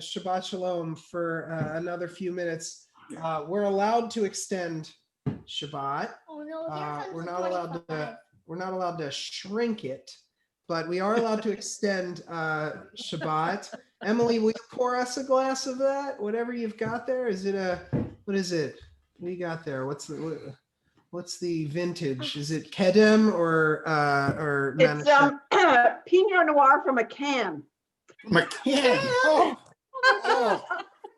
Shabbat Shalom for another few minutes. We're allowed to extend Shabbat. Oh no, We're not allowed to shrink it, but we are allowed to extend Shabbat. Emily, will you pour us a glass of that? Whatever you've got there. Is it what is it? What do you got there? What's the vintage? Is it Kedem or It's Pinot Noir from a can. Oh.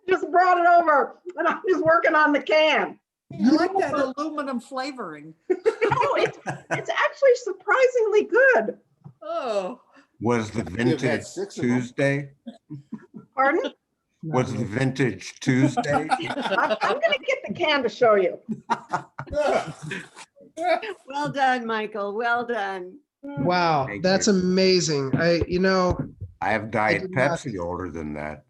Just brought it over and I'm just working on the can. I like that aluminum flavoring. Oh, it's actually surprisingly good. Oh. Was the vintage Tuesday? Pardon? Was the vintage Tuesday? I'm going to get the can to show you. Well done, Michael. Well done. Wow, Thank that's you. amazing. I have Diet did not- Pepsi older than that.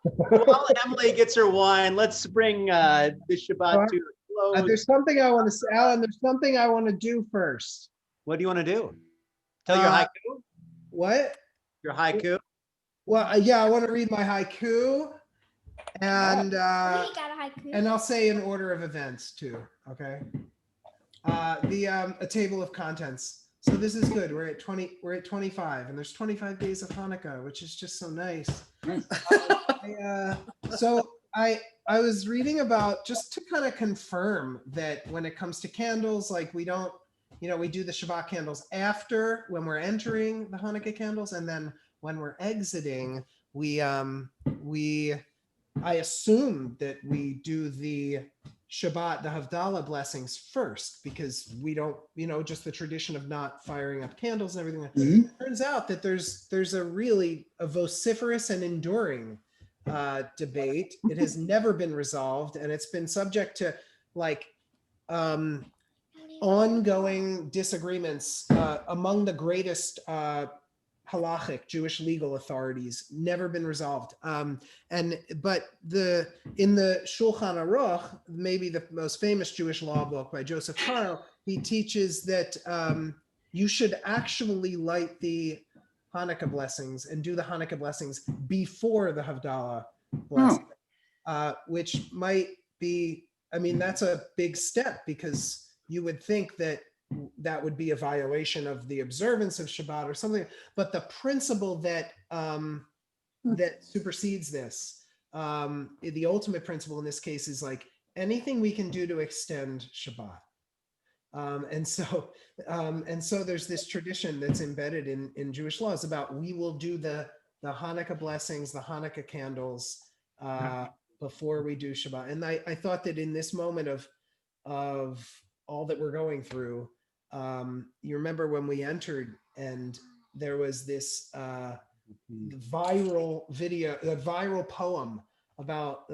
While Emily gets her wine, let's bring the Shabbat to a close. There's something I want to say, Alan. There's something I want to do first. What do you want to do? Tell your haiku? What? Your haiku? Well, yeah, I want to read my haiku, and We got a haiku. and I'll say in order of events too. Okay. A table of contents. So this is good. We're at 20. We're at 25, and there's 25 days of Hanukkah, which is just so nice. So I was reading about, just to kind of confirm that when it comes to candles, like we don't, we do the Shabbat candles after, when we're entering the Hanukkah candles, and then when we're exiting, I assume that we do the Shabbat, the Havdalah blessings first, because we don't, just the tradition of not firing up candles and everything. It turns out that there's a really vociferous and enduring debate. It has never been resolved, and it's been subject to ongoing disagreements among the greatest halachic Jewish legal authorities, never been resolved. But in the Shulchan Aruch, maybe the most famous Jewish law book by Joseph Karo, he teaches that you should actually light the Hanukkah blessings and do the Hanukkah blessings before the Havdalah blessing, which might be, that's a big step, because you would think that would be a violation of the observance of Shabbat or something. But the principle that that supersedes this, the ultimate principle in this case, is like anything we can do to extend Shabbat. And so there's this tradition that's embedded in Jewish laws about, we will do the Hanukkah blessings, the Hanukkah candles before we do Shabbat. And I thought that in this moment of all that we're going through, you remember when we entered and there was this viral video, a viral poem about,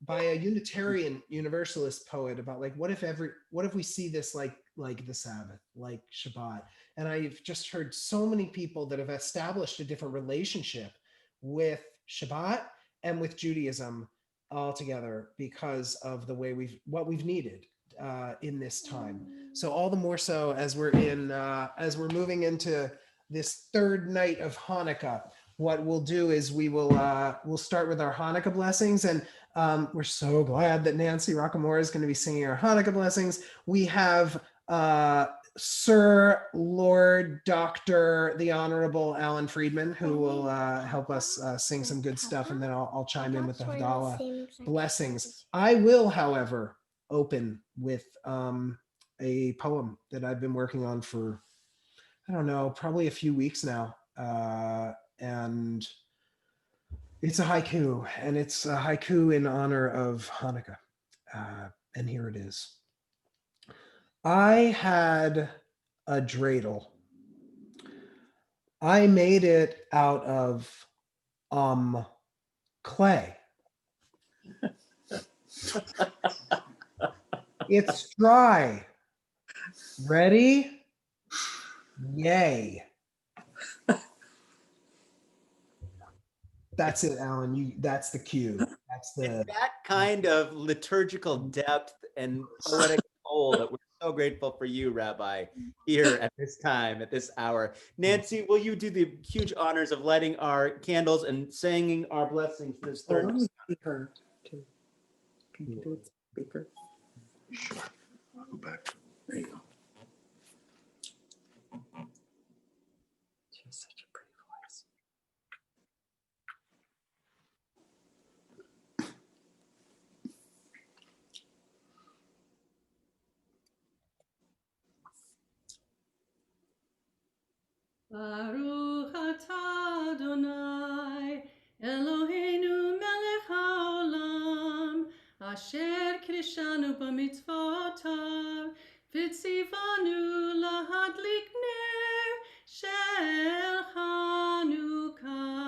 by a Unitarian Universalist poet, about what if we see this like the Sabbath, like Shabbat. And I've just heard so many people that have established a different relationship with Shabbat and with Judaism altogether because of the way what we've needed in this time. So all the more so as we're moving into this third night of Hanukkah, what we'll do is we'll start with our Hanukkah blessings, and we're so glad that Nancy Rocamora is going to be singing our Hanukkah blessings. We have Sir Lord Dr. the Honorable Allan Friedman, who will help us sing some good stuff, and then I'll chime in with the Havdalah blessings. I will, however, open with a poem that I've been working on for, I don't know, probably a few weeks now. And it's a haiku, and it's a haiku in honor of Hanukkah. And here it is. I had a dreidel. I made it out of clay. It's dry. Ready? Yay. That's it, Alan. That's the cue. That's the That kind of liturgical depth and poetic soul that we're So grateful for you, Rabbi, here at this time, at this hour. Nancy, will you do the huge honors of lighting our candles and saying our blessings for this Oh, third? let me see her too. Can you do it, speaker? Go back. There you go. She has such a pretty voice. Baruch atah Adonai Eloheinu melech haolam asher krishanu b'mitzvotav v'tzivanu lahadlik ner shel Chanukah.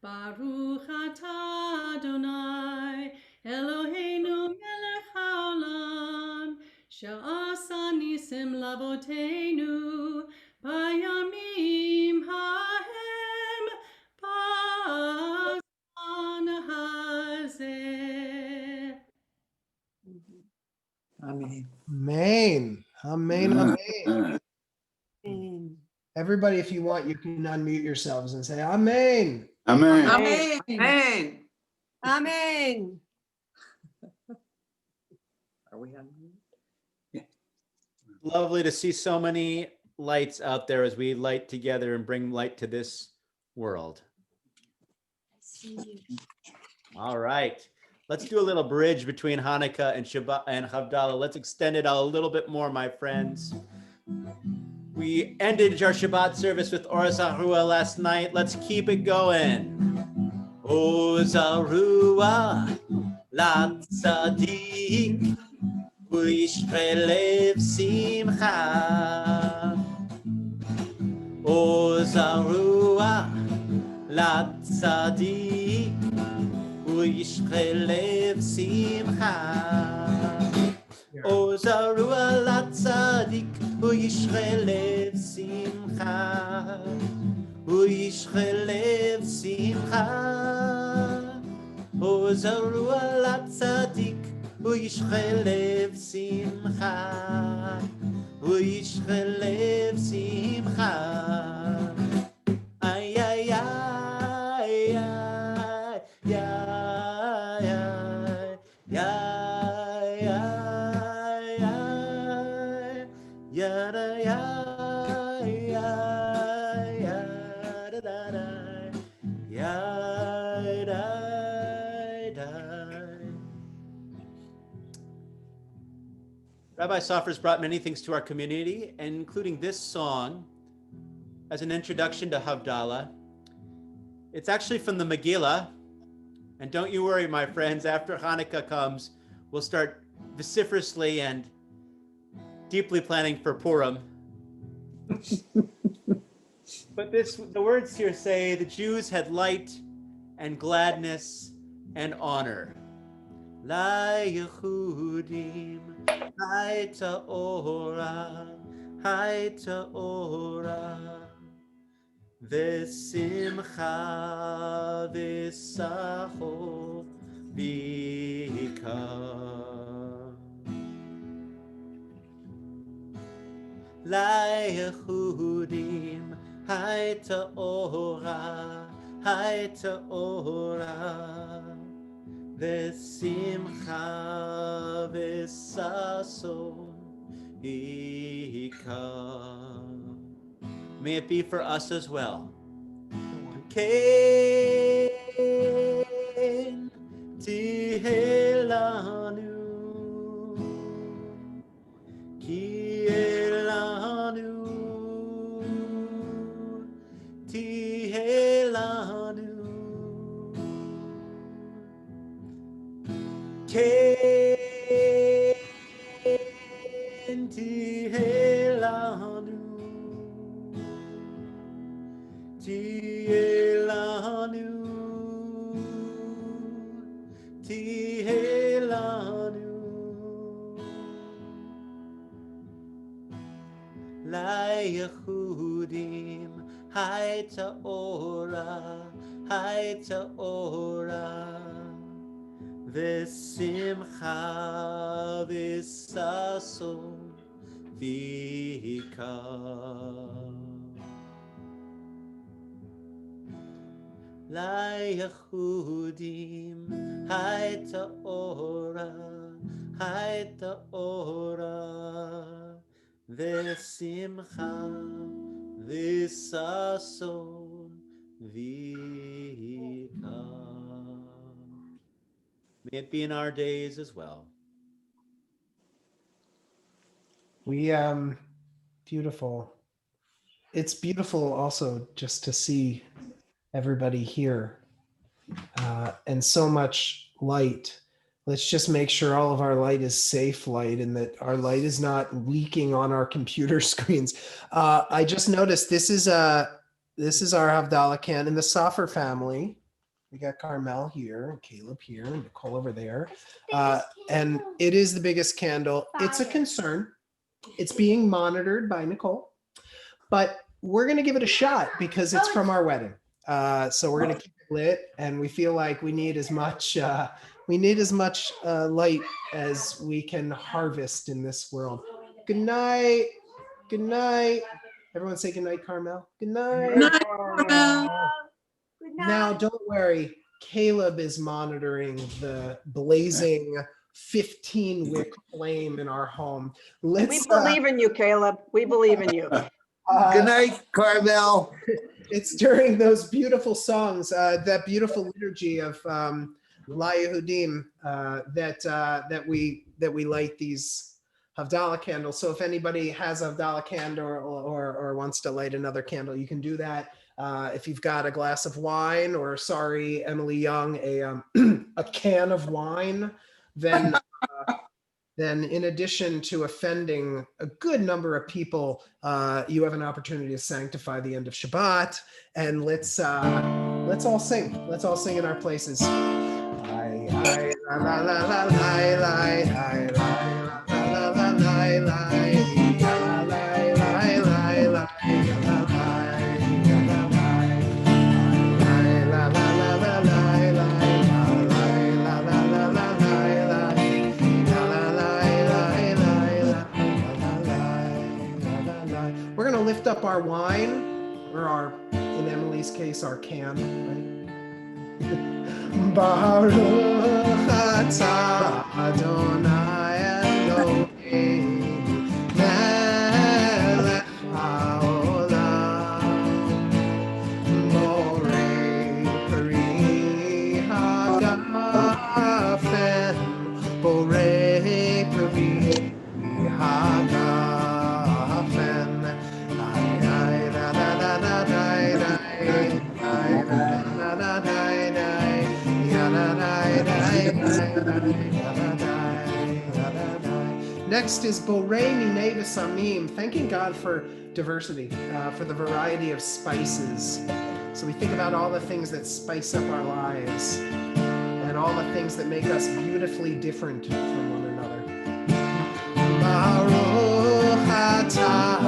Baruch atah Adonai Eloheinu melech haolam she'asa nisim lavoteinu Bayamim hahem ba'azman hazeh. Amen. Amen. Amen. Amen. Amen. Everybody, if you want, you can unmute yourselves and say Amen. Amen. Amen. Amen. Amen. Are we on? Lovely to see so many lights out there as we light together and bring light to this world. All right. Let's do a little bridge between Hanukkah and Shabbat and Havdalah. Let's extend it out a little bit more, my friends. We ended our Shabbat service with Oras HaRuah last night. Let's keep it going. Oz HaRuah LaTzadik U'yishchelev Simcha. Oz HaRuah LaTzadik U'yishchelev Simcha. Oz HaRuah LaTzadik U'yishchelev Simcha. U'yishchelev Simcha. Oz HaRuah LaTzadik U'yishchelev Simcha. U'yishchelev Simcha. Ay, ay, ay, ay, ay, ay, ay, ay, yada, ay, ay, yada, da, da, yada, da. Rabbi Soffer's brought many things to our community, including this song as an introduction to Havdalah. It's actually from the Megillah. And don't you worry, my friends, after Hanukkah comes, we'll start vociferously and deeply planning for Purim. But the words here say the Jews had light and gladness and honor. La Yehudim Haita Ora, Haita Ora, V'simcha v'sachov v'ikar. La Yehudim Haita Ora, Haita Ora, V'simcha v'sason ikar. May it be for us as well. Ken tihelanu, kielanu, tihelanu. Ken tihelanu, tihelanu, tihelanu. La Yehudim Haita Ora, Haita Ora, v'simcha v'sason v'ikar. Layehudim hayta ora v'simcha v'sason v'ikar. May it be in our days as well. Beautiful. It's beautiful also just to see everybody here and so much light. Let's just make sure all of our light is safe light and that our light is not leaking on our computer screens. I just noticed this is our Havdalah can in the Safar family. We got Carmel here, and Caleb here, and Nicole over there. And it is the biggest candle. It's a concern. It's being monitored by Nicole, but we're going to give it a shot because it's from our wedding. So we're going to keep it lit, and we feel like we need as much light as we can harvest in this world. Good night. Good night. Everyone say good night, Carmel. Good night. Good night, Carmel. Now, don't worry. Caleb is monitoring the blazing 15-wick flame in our home. We believe in you, Caleb. We believe in you. Good night, Carmel. It's during those beautiful songs, that beautiful liturgy of La Yehudim, that we light these Havdalah candles. So if anybody has a Havdalah candle or wants to light another candle, you can do that. If you've got a glass of wine, or sorry, Emily Young, a can of wine, then in addition to offending a good number of people, you have an opportunity to sanctify the end of Shabbat. And let's all sing. Let's all sing in our places. We're going to lift up our wine, or in Emily's case, our can, right? Baruch atah Adonai Eloheinu melech haolam borei peri hagafen borei peri hagafen. Next is Borei Minei V'Samim, thanking God for diversity, for the variety of spices. So we think about all the things that spice up our lives and all the things that make us beautifully different from one another. Baruch atah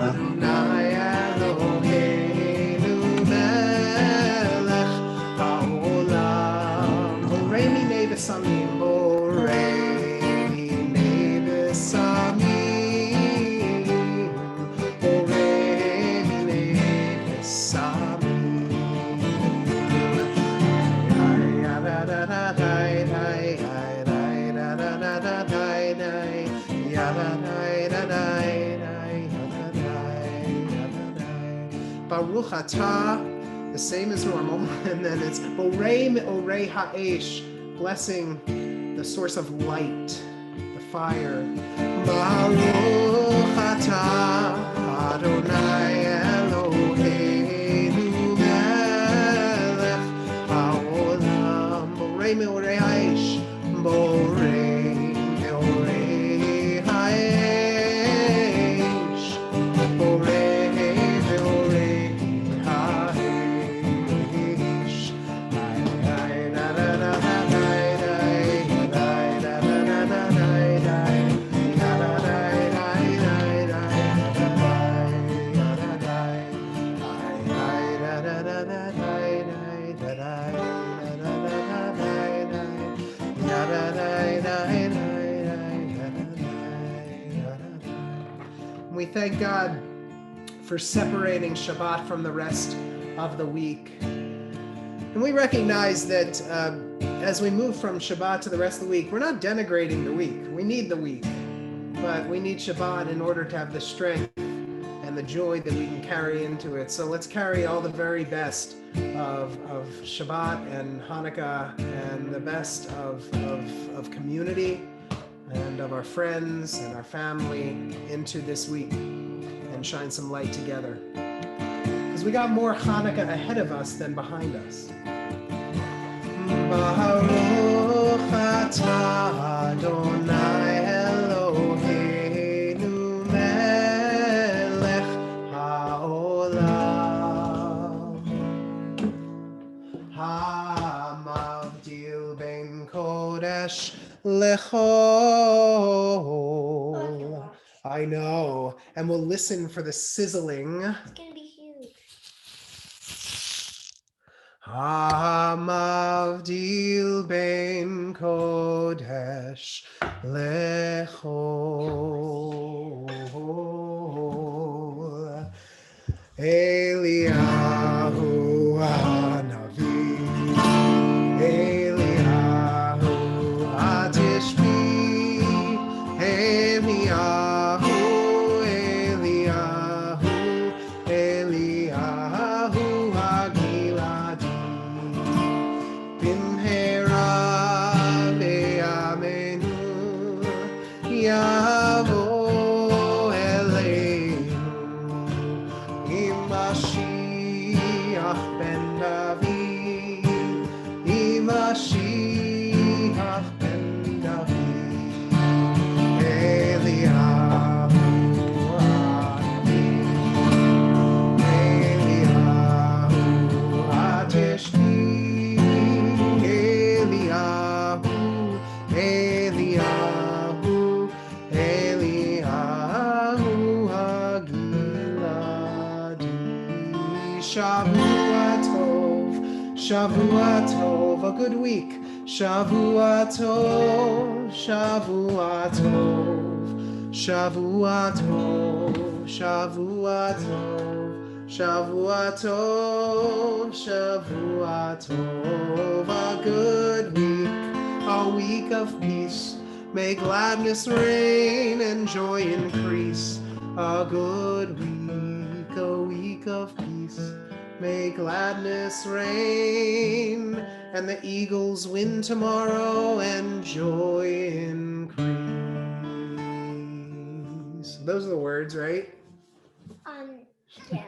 Adonai Eloheinu melech haolam borei minei v'samim borei minei v'samim borei minei v'samim. Baruch atah, the same as normal, and then it's Borei Me'orei Ha'esh, blessing the source of light, the fire. Baruch atah Adonai Eloheinu melech haolam Borei Me'orei Ha'esh, Borei Me'orei Ha'esh, Borei thank God for separating Shabbat from the rest of the week. And we recognize that as we move from Shabbat to the rest of the week, we're not denigrating the week. We need the week, but we need Shabbat in order to have the strength and the joy that we can carry into it. So let's carry all the very best of Shabbat and Hanukkah and the best of community and of our friends and our family into this week and shine some light together. Because we got more Hanukkah ahead of us than behind us. Baruch atah Adonai Eloheinu melech haolam hamavdil ben kodesh lechol. I know, and we'll listen for the sizzling. It's gonna be huge. Hamavdil ben kodesh lechol. Eliyahu hanavi, Eliyahu atishbi, Eliyahu, Eliyahu, Eliyahu hagiladi. Bimhera be'amenu yavo eleinu Imashiach ben David, Imashiach ben David, Eliyahu hanavi, Eliyahu atishbi, Eliyahu, Eliyahu, Eliyahu hagiladi. Shavua tov, Shavua tov, a good week. Shavua tov, Shavua tov, Shavua tov, Shavua tov, Shavua tov, Shavua tov, a good week, a week of peace. May gladness reign and joy increase. A good week, a week of peace. May gladness reign and the eagles win tomorrow and joy increase. Those are the words, right? Yeah.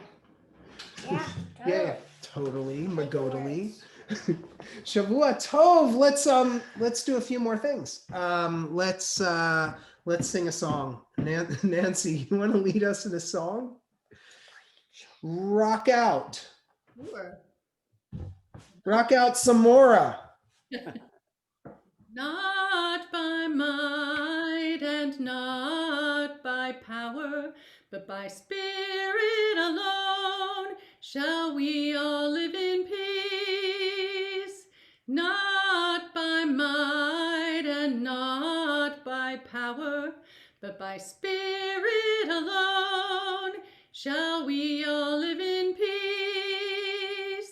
Yeah. Yeah, totally, magodally. Shavua Tov. Let's do a few more things. Let's sing a song. Nancy, you want to lead us in a song? Rock out. Sure. Rock out Samora. Not by might and not by power, but by Spirit alone shall we all live in peace. Not by might and not by power, but by Spirit alone shall we all live in peace.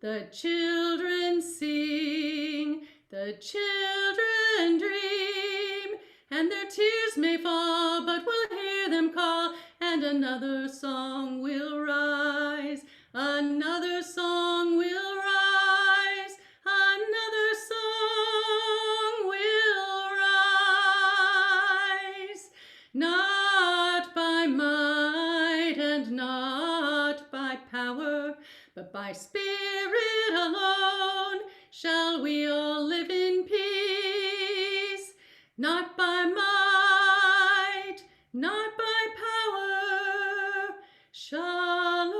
The children sing, the children dream, and their tears may fall, but we'll hear them call, and another song will rise, another song will rise, another song will rise. Not by might and not by power, but by Spirit alone shall we all live in peace. Not by might, not by power. Shalom.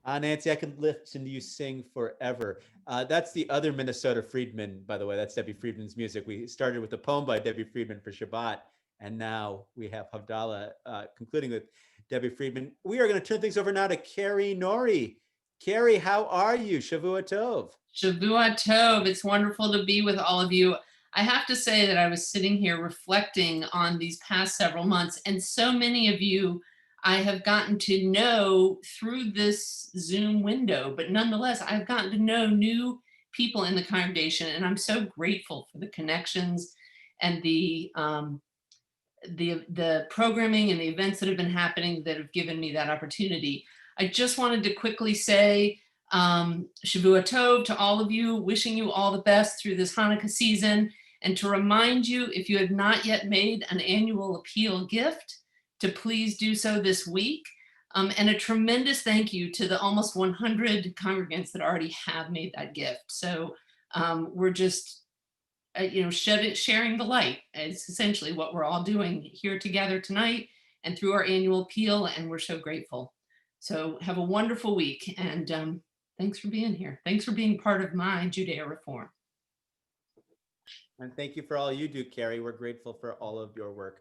Nancy, I could listen to you sing forever. That's the other Minnesota Friedman, by the way. That's Debbie Friedman's music. We started with a poem by Debbie Friedman for Shabbat, and now we have Havdalah concluding with Debbie Friedman. We are going to turn things over now to Carrie Norrie. Carrie, how are you? Shavua Tov. Shavua Tov. It's wonderful to be with all of you. I have to say that I was sitting here reflecting on these past several months, and so many of you I have gotten to know through this Zoom window, but nonetheless, I've gotten to know new people in the congregation, and I'm so grateful for the connections and the programming and the events that have been happening that have given me that opportunity. I just wanted to quickly say Shavua Tov to all of you, wishing you all the best through this Hanukkah season, and to remind you, if you have not yet made an annual appeal gift, to please do so this week. And a tremendous thank you to the almost 100 congregants that already have made that gift. So we're just, sharing the light. It's essentially what we're all doing here together tonight and through our annual appeal, and we're so grateful. So have a wonderful week, and thanks for being here. Thanks for being part of my Judea Reform. And thank you for all you do, Carrie. We're grateful for all of your work,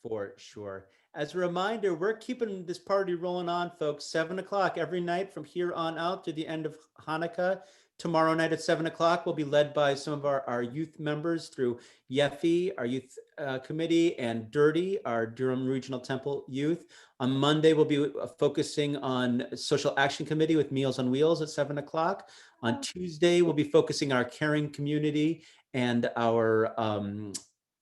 for sure. As a reminder, we're keeping this party rolling on, folks. 7 o'clock every night from here on out to the end of Hanukkah. Tomorrow night at 7 o'clock, we'll be led by some of our youth members through Yefi, our youth committee, and Dirty, our Durham Regional Temple youth. On Monday, we'll be focusing on Social Action Committee with Meals on Wheels at 7 o'clock. On Tuesday, we'll be focusing our Caring Community and our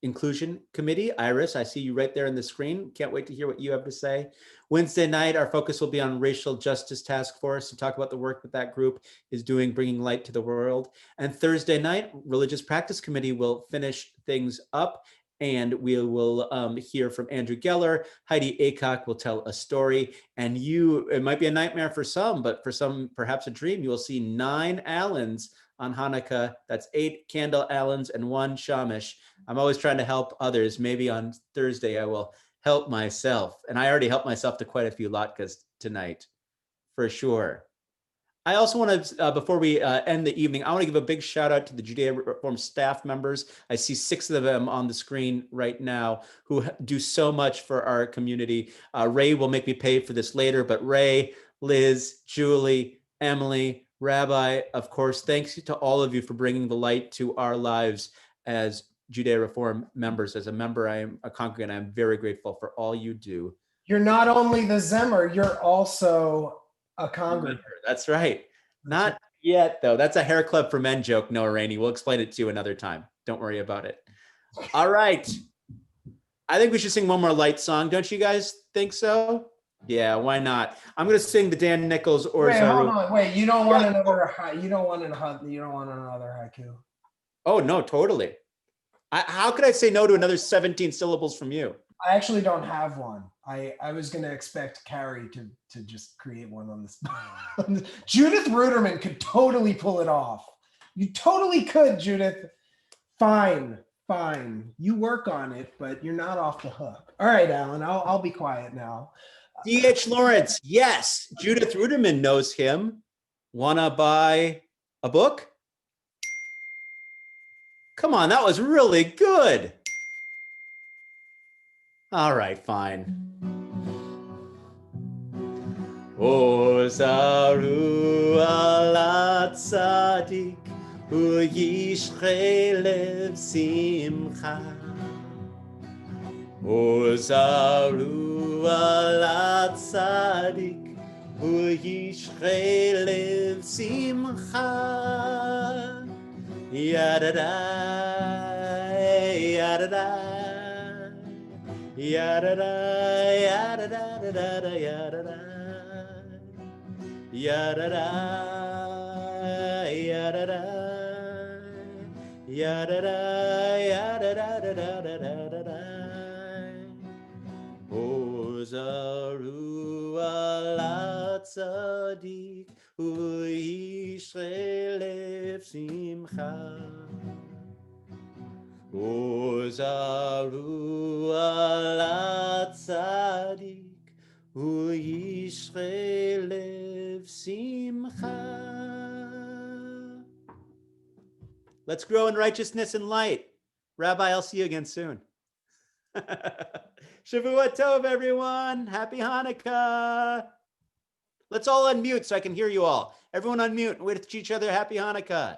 Inclusion Committee. Iris, I see you right there on the screen. Can't wait to hear what you have to say. Wednesday night, our focus will be on Racial Justice Task Force to talk about the work that that group is doing, bringing light to the world. And Thursday night, Religious Practice Committee will finish things up, and we will hear from Andrew Geller. Heidi Aycock will tell a story, and it might be a nightmare for some, but for some, perhaps a dream. You will see 9 Allens on Hanukkah. That's 8 candle Allens and 1 Shamish. I'm always trying to help others. Maybe on Thursday I will help myself. And I already helped myself to quite a few latkes tonight, for sure. I also want to, before we end the evening, I want to give a big shout out to the Judea Reform staff members. I see 6 of them on the screen right now who do so much for our community. Ray will make me pay for this later, but Ray, Liz, Julie, Emily, Rabbi, of course, thanks to all of you for bringing the light to our lives as Judea Reform members. As a member, I am a congregant. I'm very grateful for all you do. You're not only the Zemmer, you're also a congregant. That's right. Not yet, though. That's a hair club for men joke, Noah Rainey. We'll explain it to you another time. Don't worry about it. All right. I think we should sing one more light song. Don't you guys think so? Yeah, why not? I'm going to sing the Dan Nichols or Wait, hold on. Wait, you don't want another haiku. Oh, no, totally. How could I say no to another 17 syllables from you? I actually don't have one. I was going to expect Carrie to just create one on this. Judith Ruderman could totally pull it off. You totally could, Judith. Fine. You work on it, but you're not off the hook. All right, Alan, I'll be quiet now. D.H. Lawrence, yes. Judith Ruderman knows him. Wanna buy a book? Come on, that was really good. All right, fine. O zaru ala tzadik hu yishre lev simcha. O zaru ala tzadik hu yishre lev simcha. Yada-da, yada-da, yada-da, yada-da-da-da, yada-da, yada-da, yada-da, yada-da, yada-da-da-da-da-da-da. O zaru ala tzadik hu yishre lev simcha. O zaru ala tzadik hu yishre lev simcha. Let's grow in righteousness and light. Rabbi, I'll see you again soon. Shavua Tov, everyone. Happy Hanukkah. Let's all unmute so I can hear you all. Everyone unmute and wait to each other. Happy Hanukkah.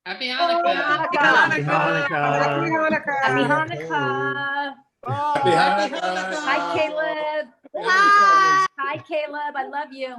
Happy Happy Hanukkah. Hanukkah. Happy Hanukkah. Happy Hanukkah. Hanukkah. Happy Hanukkah. Hi, Caleb. Hi. Hi, Caleb. I love you.